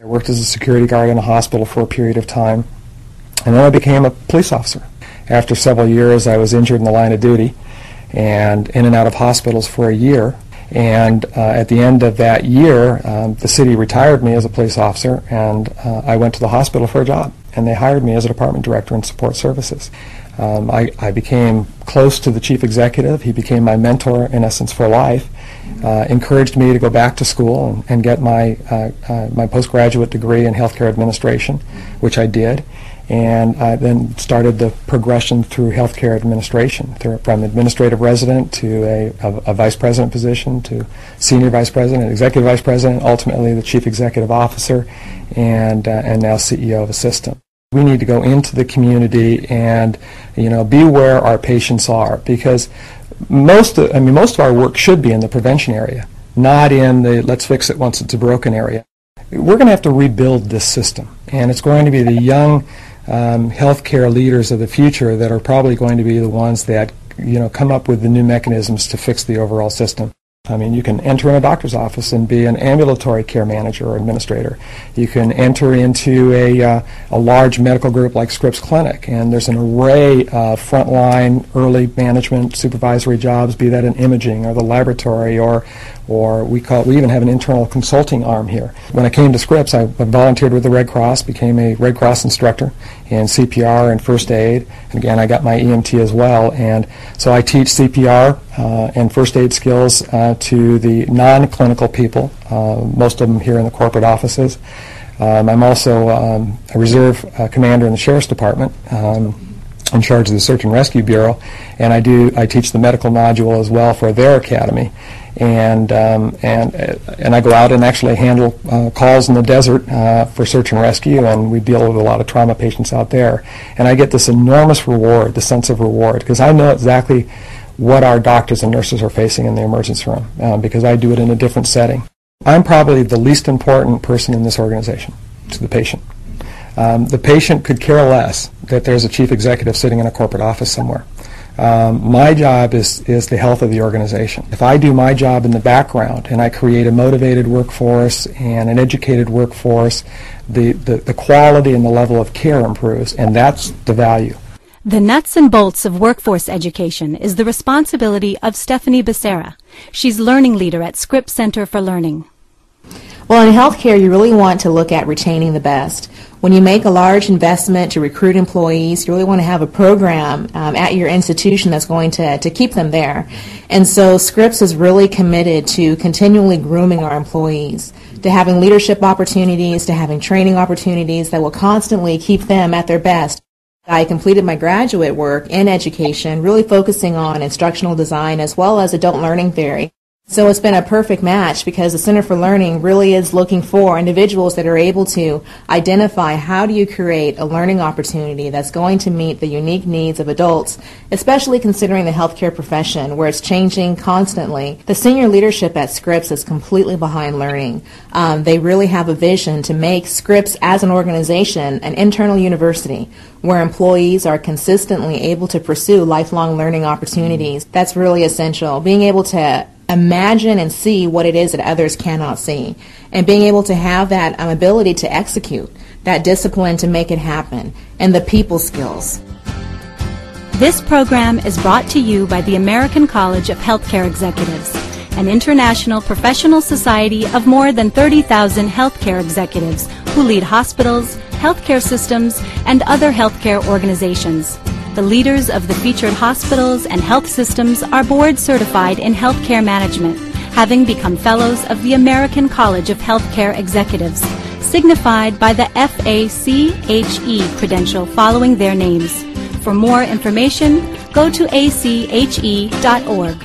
I worked as a security guard in a hospital for a period of time, and then I became a police officer. After several years, I was injured in the line of duty and in and out of hospitals for a year. And at the end of that year, the city retired me as a police officer, and I went to the hospital for a job, and they hired me as a department director in support services. I became close to the chief executive. He became my mentor, in essence, for life. Encouraged me to go back to school and get my postgraduate degree in healthcare administration, which I did. And I then started the progression through healthcare administration, from administrative resident to a vice president position, to senior vice president, executive vice president, ultimately the chief executive officer, and now CEO of a system. We need to go into the community and, be where our patients are, because most of our work should be in the prevention area, not in the let's fix it once it's broken area. We're going to have to rebuild this system, and it's going to be the young healthcare leaders of the future that are probably going to be the ones that come up with the new mechanisms to fix the overall system. You can enter in a doctor's office and be an ambulatory care manager or administrator. You can enter into a large medical group like Scripps Clinic, and there's an array of frontline, early management, supervisory jobs, be that in imaging or the laboratory, or we even have an internal consulting arm here. When I came to Scripps, I volunteered with the Red Cross, became a Red Cross instructor in CPR and first aid, and again I got my EMT as well, and so I teach CPR and first aid skills to the non-clinical people, most of them here in the corporate offices. I'm also a reserve commander in the Sheriff's Department, in charge of the Search and Rescue Bureau, and I teach the medical module as well for their academy, and I go out and actually handle calls in the desert for search and rescue, and we deal with a lot of trauma patients out there, and I get this enormous reward, the sense of reward, because I know exactly what our doctors and nurses are facing in the emergency room, because I do it in a different setting. I'm probably the least important person in this organization to the patient. The patient could care less that there's a chief executive sitting in a corporate office somewhere. My job is the health of the organization. If I do my job in the background and I create a motivated workforce and an educated workforce, the quality and the level of care improves, and that's the value. The nuts and bolts of workforce education is the responsibility of Stephanie Becerra. She's learning leader at Scripps Center for Learning. Well, in healthcare, you really want to look at retaining the best. When you make a large investment to recruit employees, you really want to have a program at your institution that's going to keep them there. And so Scripps is really committed to continually grooming our employees, to having leadership opportunities, to having training opportunities that will constantly keep them at their best. I completed my graduate work in education, really focusing on instructional design as well as adult learning theory. So it's been a perfect match because the Center for Learning really is looking for individuals that are able to identify how do you create a learning opportunity that's going to meet the unique needs of adults, especially considering the healthcare profession where it's changing constantly. The senior leadership at Scripps is completely behind learning. They really have a vision to make Scripps as an organization an internal university where employees are consistently able to pursue lifelong learning opportunities. That's really essential. Being able to imagine and see what it is that others cannot see, and being able to have that ability to execute, that discipline to make it happen, and the people skills. This program is brought to you by the American College of Healthcare Executives, an international professional society of more than 30,000 healthcare executives who lead hospitals, healthcare systems, and other healthcare organizations. The leaders of the featured hospitals and health systems are board certified in healthcare management, having become fellows of the American College of Healthcare Executives, signified by the FACHE credential following their names. For more information, go to ache.org.